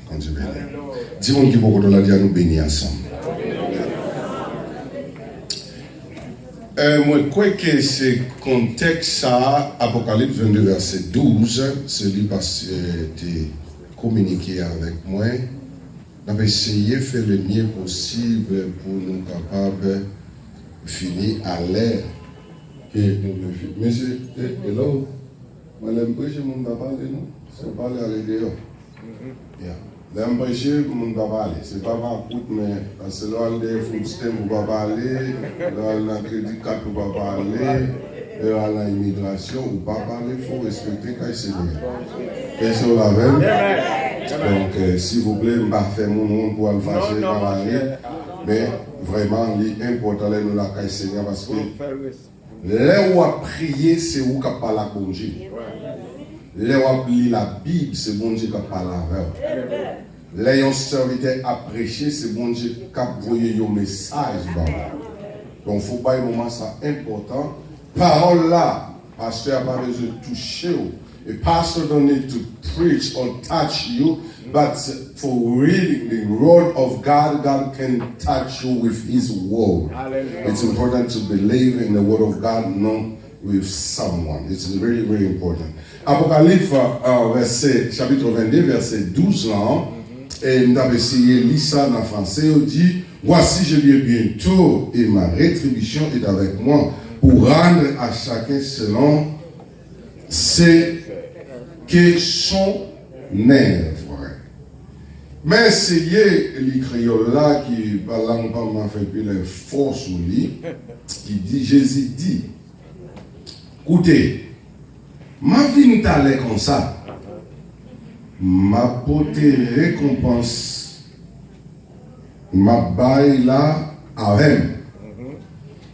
Quand Dieu bénit. Dis-moi qui beaucoup de la dire nous bénir ensemble. Moi, je crois que ce contexte, ça, Apocalypse 22, verset 12, celui parce que tu as communiqué avec moi, on a essayé de faire le mieux possible pour nous capables de finir à l'air. Monsieur, hello, moi, l'empêche, mon papa, nous, c'est parler à l'extérieur. L'empêche, mon papa, c'est pas ma route, mais parce que là, il y a des food stamps pour parler, là, il y a un crédit card pour parler, là, il y a l'immigration, pour parler, il faut respecter quand c'est bien. Qu'est-ce qu'on a donc, s'il vous plaît, je ne vais pas faire mon nom pour le fâcher parler, mais vraiment, l'important, c'est nous la caille Seigneur parce que là où a prié, c'est où qu'a parlé à bon Dieu. Là où a lu la Bible, c'est bon Dieu qui a parlé avec. Là où un serviteur a prêché, c'est bon Dieu qui a envoyé un message. Donc, il faut pas un moment ça important. Parole là, pasteur n'a pas besoin de toucher. A pastor don't need to preach or touch you, but for reading the word of God, God can touch you with His word. Hallelujah. It's important to believe in the word of God, not with someone. It's very, very important. Apocalypse, chapitre 22, verset 12, là, et nous avons essayé de lire ça en français, on dit, voici je viens bientôt et ma rétribution est avec moi pour rendre à chacun selon ses que son œuvre. Mais essayez les créoles là qui parlent pas m'a fait plus la force ou lui qui dit Jésus dit écoutez ma vie n'est allée comme ça ma beauté récompense ma baille là avec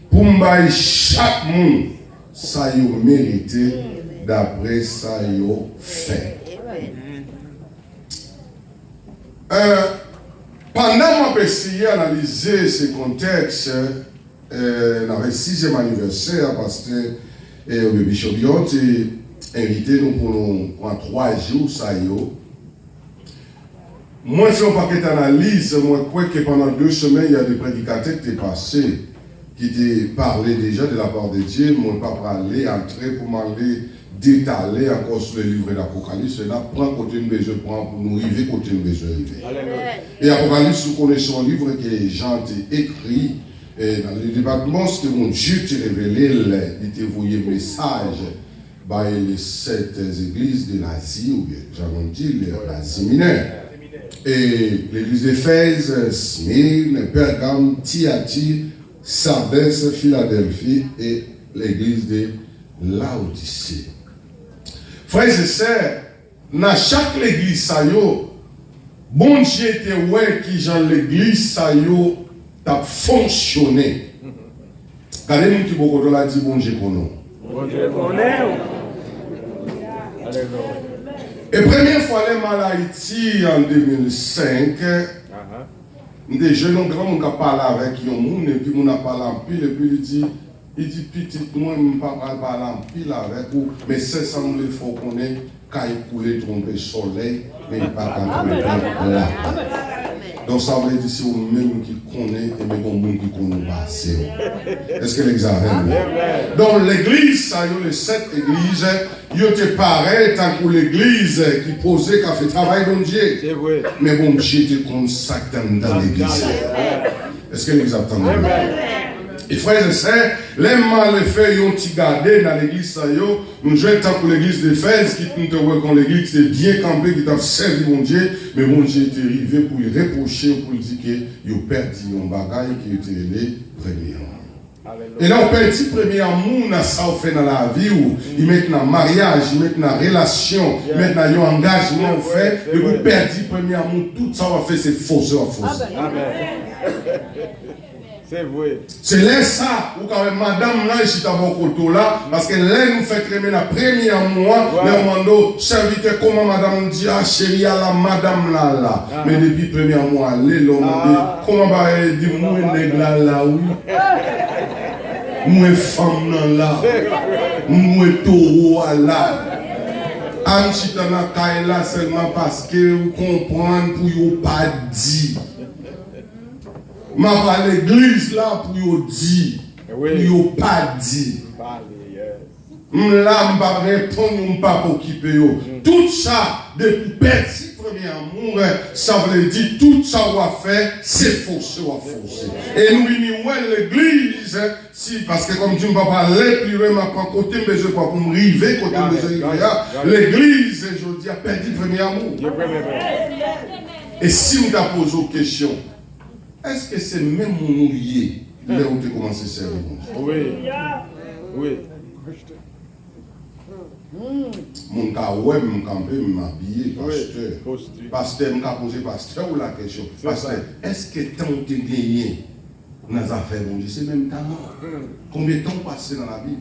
pour m'bailler chaque monde ça y a mérité d'après ça yo fait. Pendant que j'ai analysé ce contexte, dans le 6e anniversaire, parce que le Bishop Yon a invité nous pour 3 jours, ça yo. Moi, je fais un paquet d'analyse, moi, je crois que pendant 2 semaines, il y a des prédicateurs qui étaient passés, qui étaient parlé déjà de la part de Dieu, moi, pas parler, entrer pour m'aller détaler encore sur le livre d'Apocalypse, là, prend côté une besoin, prend pour nous arriver côté une besoin arriver. Et Apocalypse, vous connaissez un livre que Jean a écrit, dans le département, ce que mon Dieu t'a révélé, il t'a envoyé un message par les 7 églises de l'Asie, ou bien, j'avais dit, l'Asie mineure. Et l'église d'Éphèse, Smyrne, Pergame, Thyatire, Sardis, Philadelphie et l'église de Laodicée. Frères et sœurs, dans chaque église, ça y est, bon Dieu était ouais qui dans l'église, ça y est, a fonctionné. Regardez-nous qui beaucoup de la dit bon Dieu pour nous. Bon Dieu pour nous. Et première fois, les mal à Haïti en 2005, des jeunes grand monde qui parlé avec un monde, et puis on a parlé en pile, et puis il dit petit, moi, je ne peux pas parler en pile avec vous, mais c'est ça, il faut qu'on ait, quand il pouvait tromper le soleil, mais il ne peut pas tromper là. Donc ça veut dire que c'est vous-même qui connaît et même au monde qui connaît pas. Est-ce que l'examen? Donc l'église, ça y est, les 7 églises, il était pareil tant que l'église qui posait, qui a fait travail bon Dieu. Mais bon Dieu était consacré dans l'église. Est-ce que l'examen? Et frères et sœurs, les mal faits, ils ont gardé dans l'église, ça y est, nous jouons tant que l'église d'Éphèse, qui nous te quand l'église était bien campée, qui t'a servi mon Dieu, mais mon Dieu était arrivé pour lui reprocher, pour lui dire qu'il a perdu un bagage qui était les premiers amours. Et là, on perd le premier amour, ça on fait dans la vie, où ils mettent dans le mariage, ils mettent dans la relation, ils mettent dans l'engagement, on fait, et vous perdez le premier amour, tout ça on fait, c'est fausse. C'est vrai. C'est là ça, où quand même madame là, ici dans mon côté là, parce que là, nous fait crémer la première mois, là, on demande, serviteur, comment madame dit, ah chérie, la madame là. Mais depuis le premier mois, là, l'homme dit, comment va dire, moi, nègre là, oui. Moi, femme là, moi, taureau là. Am chitana kaila seulement parce que vous comprenez pour vous pas dit. Ma pas l'église là pour vous dire. Pour vous pas dit. Là, je pas répondre, je pas occuper. Tout ça, depuis petit premier amour, ça veut dire tout ça qu'on va faire, c'est forcer. Et nous venons l'église, si, parce que comme tu ne vas pas aller plus loin, ma côté, mais je ne vais pas me river, côté l'église, je dis, a perdu le premier amour. Et si on t'a posé une question, est-ce que c'est même mon mouillé, là où tu commences à servir? Oui. Mon cas, ouais, mon campé, m'habiller, pasteur. Pasteur, m'a posé pasteur ou la question. Pasteur, est-ce que tant que gagné dans les affaires, mon Dieu, c'est même ta mort? Combien de temps passé dans la Bible?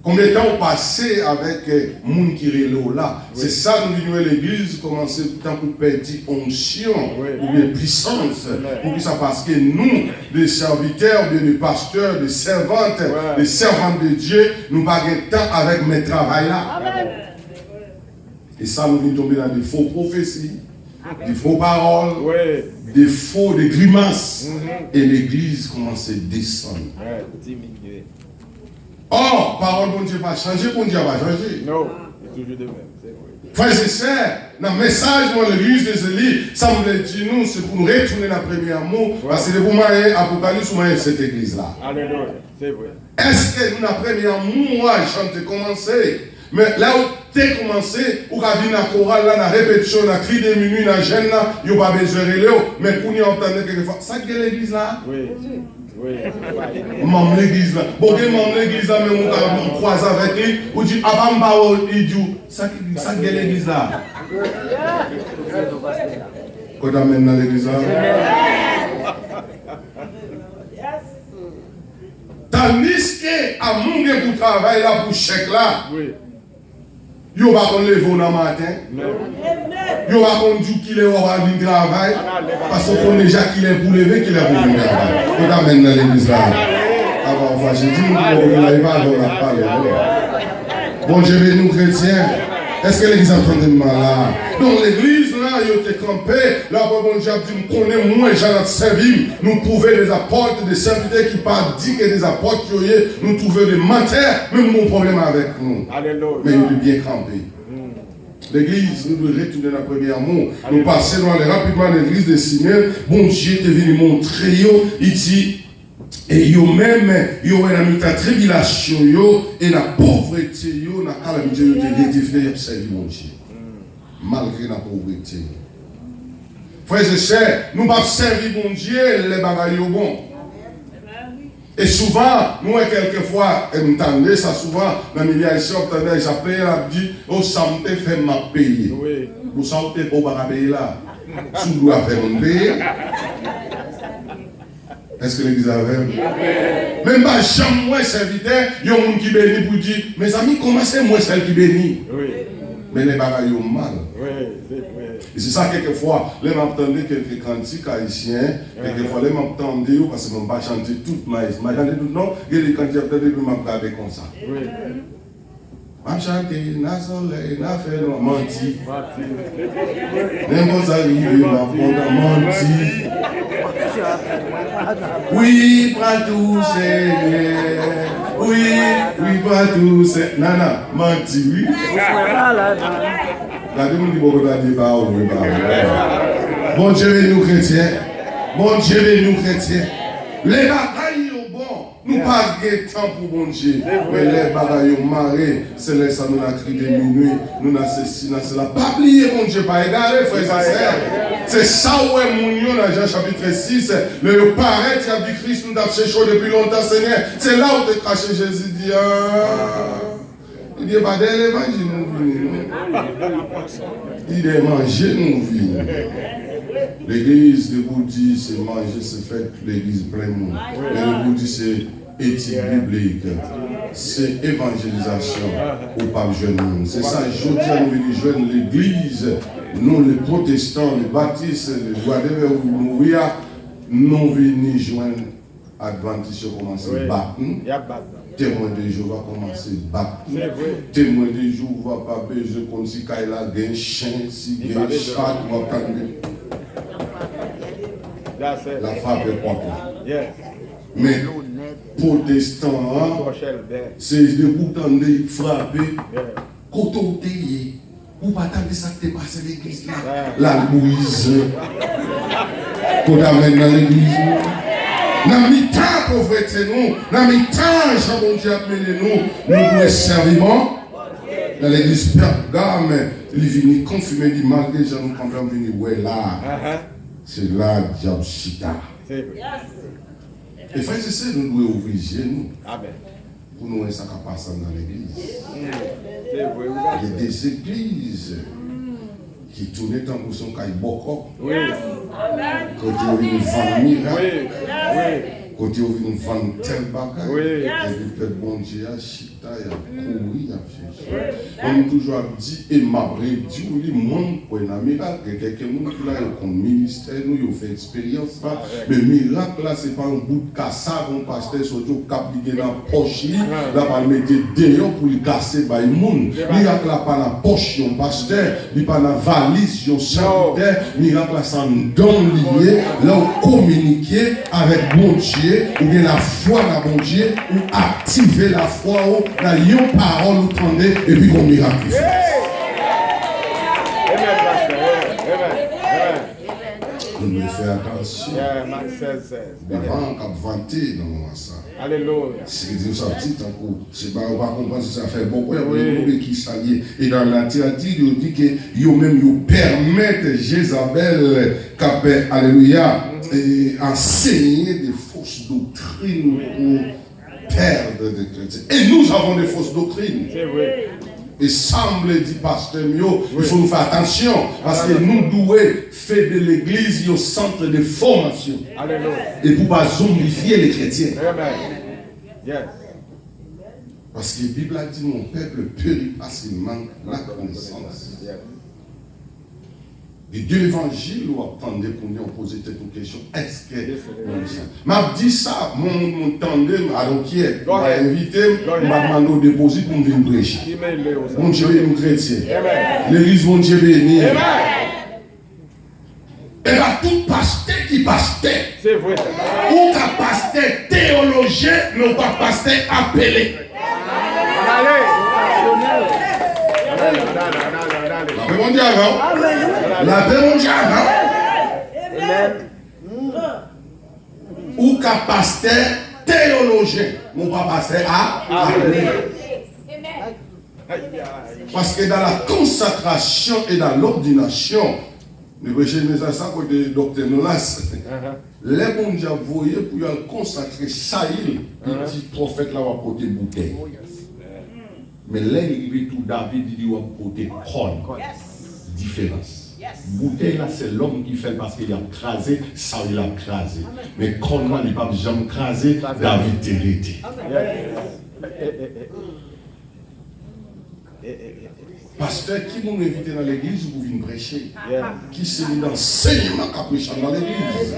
Combien de temps passé avec les gens qui sont là? C'est ça, nous venons à l'église, commencer tant pour perdre onction, ou bien puissance. Pour que ça, parce que nous, les serviteurs, les pasteurs, les servantes de Dieu, nous n'avons pas de temps avec mes travails là. Et ça, nous venons tomber dans des faux prophéties, des faux paroles, des grimaces. Et l'église commence à descendre. Or, parole bon Dieu pas changé, bon Dieu va changer. Non, c'est toujours de même. Frères et sœurs, dans le message de l'église des Élis, ça me dit nous, c'est pour nous retourner dans le premier amour, parce que c'est pour moi, Apocalypse, moi, cette église-là. Alléluia, c'est vrai. Est-ce que nous, dans le premier amour, moi, j'ai commencé, mais là où tu as commencé, ou quand tu as vu la chorale, dans la répétition, dans la cri des minuit, dans la gêne, il n'y a pas besoin de relais, mais pour nous entendre quelquefois, ça qui est l'église là? Oui. Maman l'église là. Bon, maman l'église là, mais on croise avec lui. On dit, ah, il dit, ça qui est l'église là. Quand on amène dans l'église là. Tandis que, à mon gars pour travailler là, pour chèque là. Yo va qu'on lever au matin. Yo va qu'on dit qu'il est au travail. Parce qu'on déjà qu'il est pour lever, qu'il est pour venir travail. On t'amène dans l'église là. Alors, enfin, j'ai dit, on n'arrive pas à parler. Bon Dieu, nous chrétiens. Est-ce que l'église entend de mal là? Donc l'église là, il était campé. Là, bon Dieu a dit, nous connaissons moins, j'ai servi. Nous trouvons des apôtres, des serviteurs qui parlent dit que des apôtres, nous trouvons des menteurs, même mon problème avec nous. Alléluia. Mais il est bien campé. L'église, nous devons retourner dans le premier amour. Nous passons rapidement à l'église de Simel. Bon Dieu est venu montrer, il dit, et yo même, yo en mis ta tribulation, et la pauvreté, la calamité, yo te défini, et servir mon Dieu. Malgré la pauvreté. Frères et sœurs, nous ne pouvons pas servir mon Dieu, les bagailles au bon. Et souvent, nous, quelquefois, nous entendons ça souvent, dans les milieux haïtiens, on entendait, j'appelle, on dit, oh, ça me fait ma payer. Vous sentez pas payer là. Si nous devons faire mon payer. Est-ce que l'église a fait? Même pas jamais moi serviteur, il y a un monde qui bénit pour dire, mes amis, comment c'est moi celle qui bénit? Mais les bagailles ont mal. Et c'est ça, quelquefois, les m'entendez quelques cantiques haïtiens, quelquefois, les m'entendez, parce que je ne vais pas chanter toute ma vie. Je vais chanter tout, non, et les cantiques, je vais me regarder comme ça. Je vais chanter, na soleil, na fait, non, menti. N'importe arrivé, ma bonne menti. Oui, pas tout, Seigneur. Oui, pas tout, Seigneur. Nana, menti, oui. Regardez-moi qui beaucoup de paroles. Bon Dieu, nous chrétiens. Bon Dieu, nous chrétiens. Les bagailles au bon, nous pas de temps pour bon Dieu. Mais les bagailles au maré, c'est là ça nous a crié de minuit, nous a ceci, nous a cela. Pas oublier bon Dieu, pas égarer, frères et sœurs. C'est ça où est mon dans Jean chapitre 6. Le paraît, il a dit Christ nous a cherché depuis longtemps, Seigneur. C'est là où tu as caché Jésus dit, il dit, pas de l'évangile, nous vivons. Il dit, manger, nous vivons. L'église de Bouddhi, c'est manger, c'est fait l'église plein monde. Et le Bouddhi, c'est éthique biblique. C'est évangélisation au pape jeune. C'est ça, je dis à nous venir joindre l'église. Nous, les protestants, les baptistes, les whatever, nous venons joindre Adventistes, commencer à battre. témoin de Jéhovah commence à battre. Témoin de Jéhovah pas besoin comme si il a un chien, si il a un chat, ou la frappe est propre. Mais protestant, c'est des boutons de frapper. Quand on est, ou pas tant que ça t'est passé l'église là. La Louise. Qu'on amène dans l'église. Dans le temps, pauvreté, nous. Dans le temps, Jean-Bon Dieu appelé nous. Nous devons servir. Dans l'église Pergame, il vient confirmer du mal que Jean nous comprend venir. Ouais, là. C'est là, diable chita. Et frère, c'est ça, nous devons ouvrir nous. Pour nous, ça ne passe dans l'église. Il y a des églises qui tournaient en bouson caille boko. Quand il y a une famille, quand il y a une femme tel bagaille, et puis peut-être bon Dieu a chita, il a couru, il a fait. On toujours dit, et m'a dit, oui, monde pour un miracle, quelqu'un qui a un ministère, nous avons fait expérience, mais miracle là, c'est pas un bout de cassave, un pasteur surtout cap dans la poche, là, va le mettre dehors pour le casser par le monde. Miracle là, pas la poche, un pasteur, il pas la valise, un serviteur, miracle là, c'est un don lié, là, on communiquer avec bon Dieu. Ou bien la foi dans bon Dieu, ou activer la foi, ou la yon parole, ou tendez, et puis qu'on miracle. Nous devons faire attention. Devant qu'on vanté dans ça. Alléluia. C'est que ça petit encore. C'est pas on va comprendre si ça fait beaucoup qui s'allie. Et dans la littérature, il dit que yo même yo permettent Jézabel capé alléluia et enseigner des fausses doctrines pour perdre des chrétiens. Et nous avons des fausses doctrines. C'est vrai. Et semble dit pasteur Mio, il faut nous faire attention parce que nous devons faire de l'église un centre de formation. Alléluia. Et pour ne pas zombifier les chrétiens. Amen. Yes. Parce que la Bible a dit mon peuple périt parce qu'il manque la connaissance. Yes. Et de l'évangile, on attendait qu'on ait posé cette question. Est-ce que. M'a dit ça, mon tandem, alors qui est, m'a invité, m'a demandé au déposit pour me venir prêcher. Mon Dieu est nous chrétiens. L'église, mon Dieu béni. Et là, tout pasteur qui pasteur. C'est vrai. Ou qu'un pasteur théologien, mais ou pas pasteur appelé. Allez. La paix mondiale, non? La paix mondiale, non? Ou qu'un pasteur théologien, mon pas pasteur appelé. Parce que dans la consacration et dans l'ordination, le péché de ça côté docteur Nolas, les bons dieux voyaient pour consacrer Saïl, il dit prophète là va porter bouteille. Mais là, il est tout David, il dit va porter corne. Différence. Bouteille là, c'est l'homme qui fait parce qu'il a crasé, Saïl a crasé. Mais corne là, il n'a pas jamais crasé, David hérité. Pasteur, qui m'ont invité dans l'église pour venir prêcher? Qui c'est l'enseignement qui prêche dans l'église?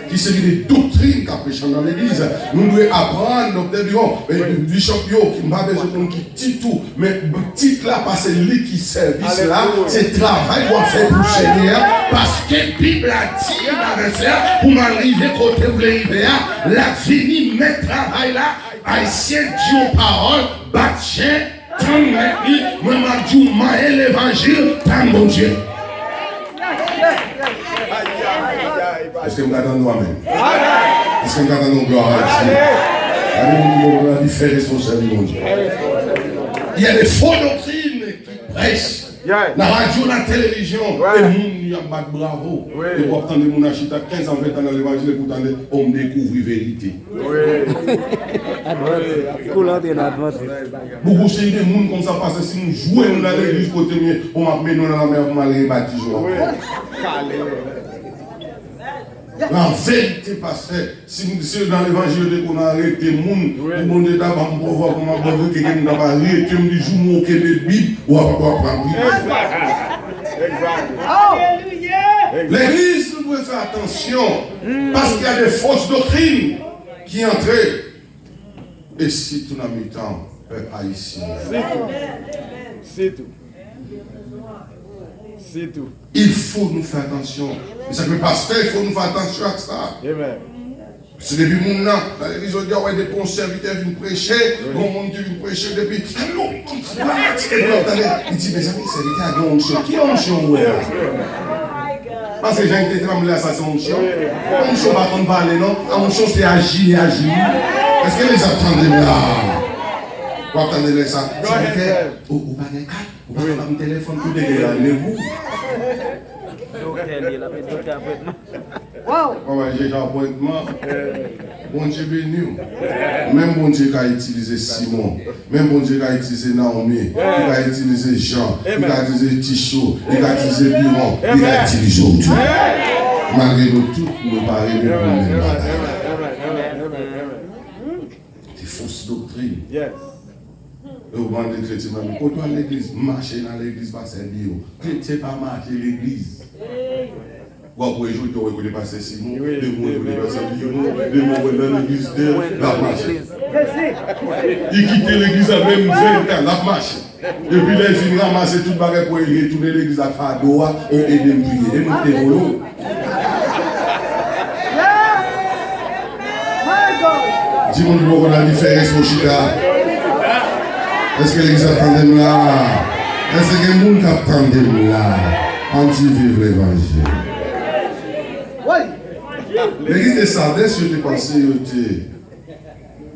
Qui c'est les doctrines qui prêche dans l'église? Nous devons apprendre, docteur Bishop Yo, qui m'a besoin de qui dit tout, mais titre là, parce que lui qui service là, c'est travail qu'on fait pour le Seigneur, parce que la Bible a dit, pour m'arriver côté où l'arriver, la fini, mettre travail là, haïtien, Dieu parole, bâtien, tant maintenant, moi m'a dit, moi l'évangile, tant mon Dieu. Est-ce que vous attendez nous-même? Est-ce que vous attendez nous gloire à Dieu? Allez, nous faire responsabilité, mon Dieu. Il y a des fausses doctrines qui prêchent. La radio, la télévision, et le monde, il y a pas de bravo. Et pour attendre mon achita 15 ans, 20 ans dans l'évangile, pour attendre, on découvre la vérité. Beaucoup c'est des gens comme ça, parce que si nous jouons dans l'église côté mieux, on va mettre nous dans la mer pour aller baptiser. La vérité, parce que si nous sommes dans l'évangile, on a arrêté les gens, le monde est d'abord pour voir comment on va quelqu'un qui n'a pas arrêté, on dit joue mon Québec Bible, ou on va pas prendre l'église, nous devons faire attention, parce qu'il y a des fausses doctrines qui entrent. Et si tout en mi-temps, peuple haïtien. C'est tout. C'est tout. Il faut nous faire attention. Et ça ne peut pas se faire, il faut nous faire attention à ça. Amen. C'est depuis mon nom, dans l'église, on dit, ouais, des bons serviteurs viennent prêcher, bon monde qui vient prêcher depuis. Il dit, mais amis, serviteurs, ils ont un chien. Qui a un chien, ouais? Parce que les gens qui étaient tremblés, ça, c'est un chien. Un chien, pas qu'on parle, non? Un chien, c'est agir. Est-ce que les gens attendent là? Vous attendez ça? Ou pas de carte? Ou pas de téléphone pour dégager vous? Wow! J'ai un appointement. Bon Dieu béni. Même bon Dieu qui a utilisé Simon, même bon Dieu qui a utilisé Naomi, qui a utilisé Jean, qui a utilisé Tichot, qui a utilisé Biron, qui a utilisé tout. Malgré nous tous, nous ne parlons de nous-mêmes. C'est fausse doctrine. Yes. Et au moment des chrétiens, quand tu as l'église, marcher dans l'église, pas servir. Chrétien pas marcher l'église. Bon, pour les jours, tu as passé Simon, les mots, tu as passé Biron, les mots dans l'église de la marche. Il quitte l'église à même 20 ans, la marche. Et puis là, il finit ramasser tout le bagage pour y retourner l'église à Fadoa et aider à prier. Et nous, t'es volé. Dis-moi, qu'on a la différence, mon chita. Est-ce que l'église attendait là? Est-ce que les gens attendent là? Anti-vivre l'évangile. L'église de Sardais, je te pensais qu'ils étaient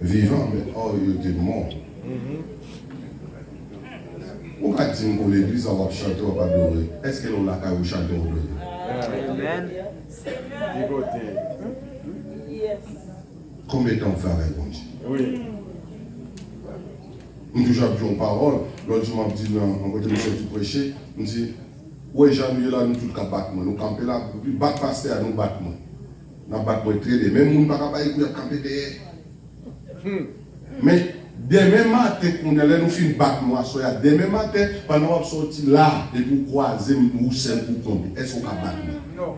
vivants, mais oh, ils étaient morts. Pourquoi dire que l'église va chanter ou pas adorer? Est-ce que l'on a qu'à chanter ou adorer? Amen. Combien de temps on fait avec bon Dieu? Oui. Je toujours appuyé en parole. L'autre jour, je me dis, en côté de ce qui prêchait, je me dis, ouais, jamais là, nous tous qu'à battre. Nous camper là, battre pasteur, nous battre. Nous battre trader. Même nous ne pouvons pas camper derrière. Mais demain matin, nous allons nous faire battre. Demain matin, pendant qu'on sorti là, et pour croiser, nous sommes pour tomber. Est-ce qu'on va battre? Non.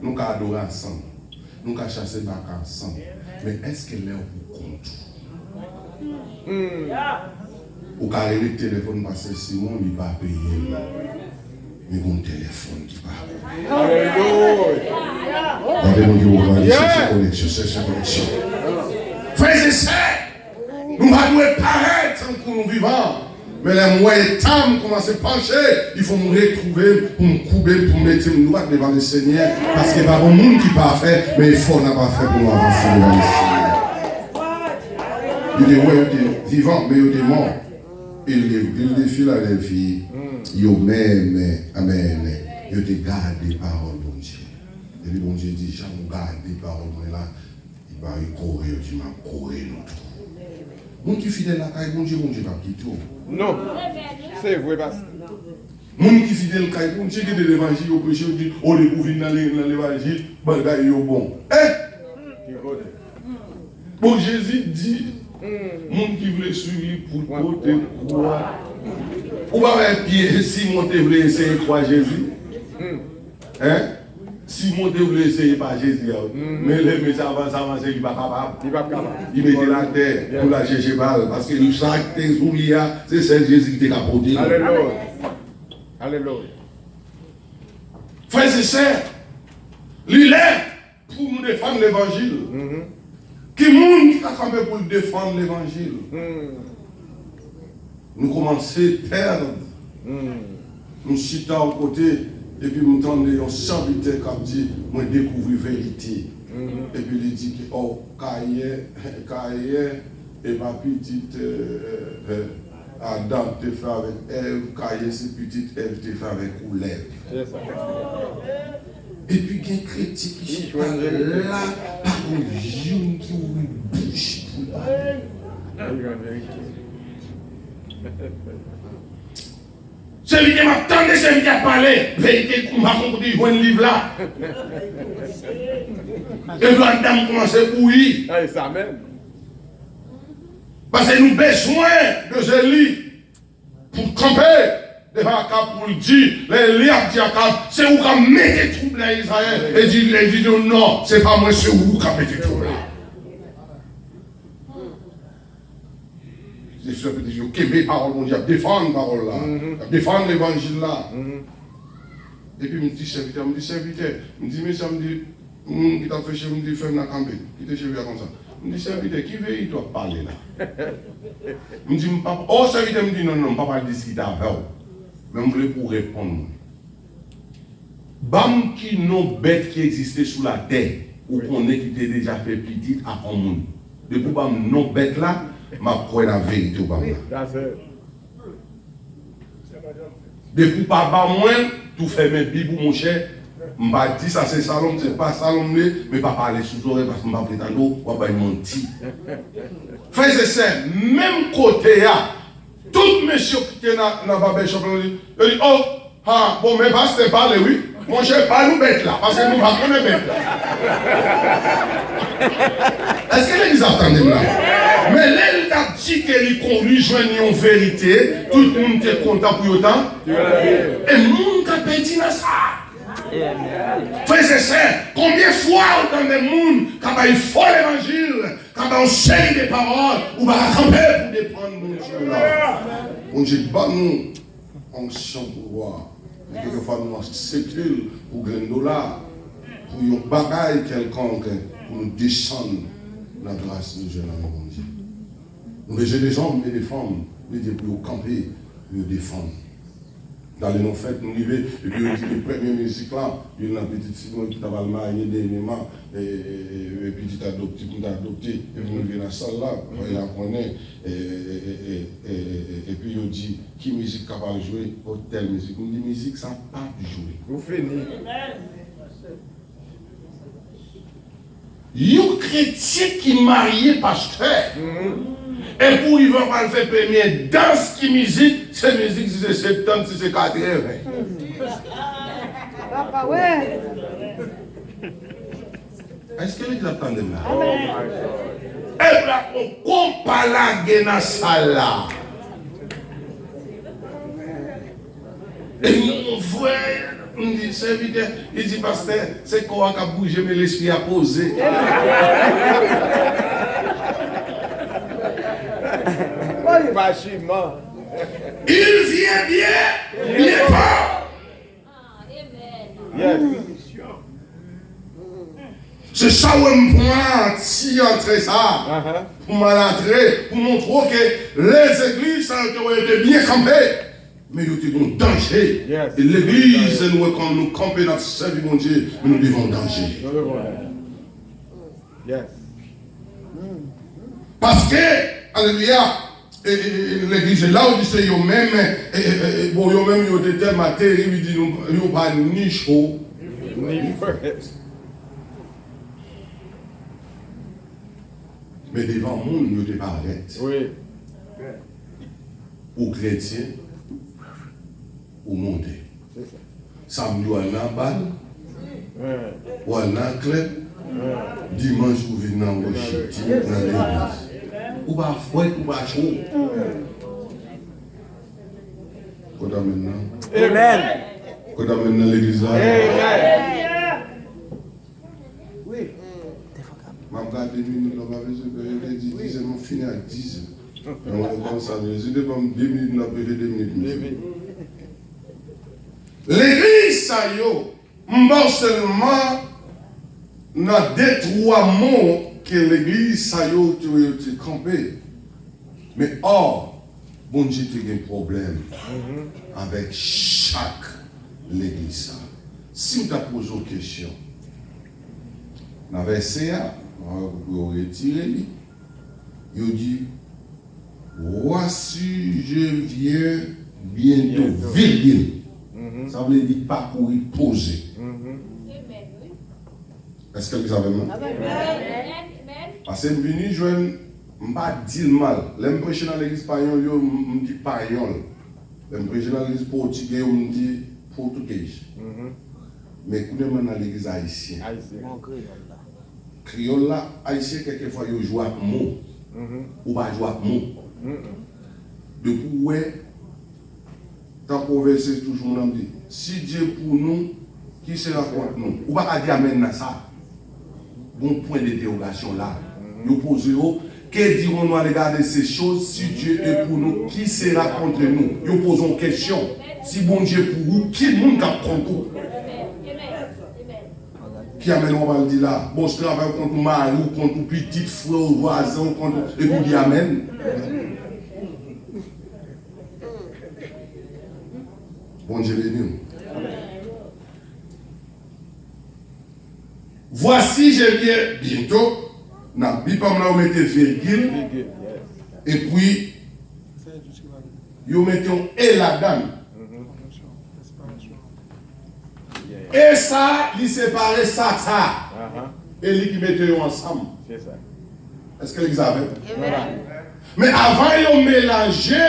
Nous allons adorer ensemble. Nous allons chasser bac ensemble. Mais est-ce que l'heure vous compte? Ou carré le téléphone parce que Simon il va payer. Mais mon téléphone qui va. Alléluia. C'est connexion. Frères et sœurs, nous allons paraître pour nous vivants. Mais les moyens temps commencent à pencher, il faut me retrouver, pour me couper, pour me mettre une droite devant le Seigneur. Parce qu'il n'y a pas un monde qui n'est pas fait, mais il faut n'a pas fait pour nous avancer devant le Seigneur. Il dit, ouais, il était vivant, mais il était mort. Il dit, Philadelphie, il même, amen, il était gardé parole, bon Dieu. Et le bon Dieu dit, j'aime garder parole, mais là, il va y courir, il m'a couru, notre. Mon qui fidèle à la bon Dieu pas quitter. Non, c'est vrai, pasteur. Mon qui fidèle à la bon Dieu, qui de l'évangile, au péché, on dit, oh, les couvrir dans l'évangile, bagaille est bon. Bon, Jésus dit, mon qui voulait suivre pour côté croire. Ou pas un pied, si mon te voulait essayer de croire Jésus. Hein? Si mon Dieu voulait essayer par Jésus, mais les messages avancent, il n'est pas capable. Il mettait la terre pour la chercher balle. Parce que chaque jour, c'est celle Jésus qui t'a apporté. Alléluia. Alléluia. Frères et sœurs, il est pour nous défendre l'évangile. Qui monde qui a campé pour défendre l'évangile? Nous commençons à perdre. Nous chitons à côté. Et puis, nous entendons un serviteur qui dit, moi, découvrir la vérité. Et puis, il dit que, oh, Caïe et ma petite Adam te fait avec Ève, Caïe, c'est petite Ève te fait avec Oulève. Et puis, il y a un chrétien qui parle là, par une jeune qui ouvre une bouche pour celui qui m'attendait, celui qui a parlé, vérité, m'a compris, il voit un livre là. Et la dame commence à bouillir. Ça même. Parce que nous avons besoin de ce lit pour camper devant la cap pour le dire. Les lits à dire c'est où qu'on met des troubles à Israël. Et dit non, c'est pas moi, c'est où qu'on met des troubles. petits frères, petits filles, qui aiment parole, mon Dieu, défendre la parole là, défendre l'évangile là. Et puis, me dit serviteur, me dit, mais ça me dit, qui t'a fait chez me dit, fais-moi camper, qui t'a chez lui comme ça. Me dit, serviteur, qui veut, il doit parler là. Me dit, papa, oh, serviteur me dit, non, papa dit ce qu'il t'a fait. Mais je voulais pour répondre. Bam qui non bête qui existait sous la terre, ou qu'on est qui était déjà fait petit à un monde. Depuis bam non bête là, ma croix la vérité au bam là. Depuis papa moi, tout fait mes bibou mon cher, m'a dit ça c'est salon, c'est pas salon mais pas parler sous oreille parce que m'a prétendre ou pas menti. Frères et sœurs, même côté là, tout monsieur qui est dans la barbershop, il dit oh, ah, bon mais pas c'est parler oui. Mon cher, pas nous bête là, parce que nous ne pouvons pas bête là. Est-ce que l'église attendait là? Mais l'église a dit qu'elle conduit joindre une vérité, tout le monde est content pour autant. Et le monde a perdu dans ça. Frères et sœurs, combien de fois autant de monde, quand il faut l'évangile, quand on série des paroles, on va camper pour dépendre de mon Dieu là. On dit, bah nous, onction pour voir. Et quelquefois nous acceptons pour $1 pour une bagaille quelconque pour nous descendre la grâce de Dieu dans mon Dieu. Nous avons des hommes et des femmes, pour camper, pour nous défendre. Dans les non-fêtes, nous arrivons, et puis on dit les premières musiques là, il y a une petite Simone qui t'a marié dernièrement, et puis tu t'as adopté, et puis nous venons à la salle là, on la connaît, et puis on dit, qui musique capable de jouer, ou telle musique. On dit, musique, ça n'a pas de jouer. Vous finissez. Il y a un chrétien qui marié pasteur. Et pour il va pas le faire premier danse qui musique, c'est musique si c'est 70, si c'est 80. Papa, ouais. Est-ce que vous attendez là? Et là, on compare la dans salle là. Et mon frère, on dit, serviteur, il dit, pasteur, c'est quoi qui a bougé, mais l'esprit a posé. Il vient bien fort. Yes. C'est ça où on prend si entrer ça, pour m'entrer, pour montrer que les églises ont été bien campées, mais ils étaient en danger. Yes. Et l'église, nous, quand nous campons dans ce service, mon Dieu, mais nous devons danger. Yes. Parce que, alléluia, l'église là où c'est eux-mêmes, bon, eux-mêmes, ils ont été tellement terribles, ils disent, ils n'ont pas ni chaud. Mais devant le monde, ils n'étaient pas arrêtés. Oui. Aux chrétiens, au monde. Samedi, on a un bal, on a un club, dimanche, on vient dans l'église. Ou pas froid, ou pas chaud. Quand on maintenant. Amen. Quand on maintenant l'église là. Amen. Oui. Je vais regarder 2 minutes, on va dire 10, c'est mon fini à 10. On va comme ça, je dis pas 2 minutes, on va appeler 2 minutes. L'église, ça y est, pas seulement dans 2-3 mots que l'église, ça y est, tu campé. Mais or, bon Dieu, tu as un problème avec chaque l'église. Si tu as posé une question, dans le verset, on va retirer, il dit, voici, je viens bientôt, vite. Ça veut dire parcourir, poser. Est-ce que vous avez mal? Parce que je suis venu, je ne vais pas dire mal. L'impression dans l'église espagnole, je me dis espagnol. L'impression dans l'église portugaise, je me dis portugais. Mais quand on est dans l'église haïtienne, créole là, haïtien, quelquefois, il joue avec mot. Ou pas jouer avec mot. Depuis où est, quand on verset toujours, on dit, si Dieu pour nous, qui sera contre nous? Ou pas dire amen à ça. Bon point d'interrogation là. Nous posons, Que dirons-nous à l'égard de ces choses? Si Dieu est pour nous, qui sera contre nous? Nous posons question. Si bon Dieu est pour vous, qui est le monde qui apprend tout? Qui amène, on va le dire là. Bon, je travaille contre mari, contre petit frère, voisin, contre. Et vous dites amen. Bon Dieu béni. Voici, je viens bientôt. N'a pas mal mettre virgule. Et puis, vous mettez et là-dedans. Et ça, il sépare ça. Et il qui mettait ensemble. Est-ce que vous savez? Mais avant, ils ont mélangé.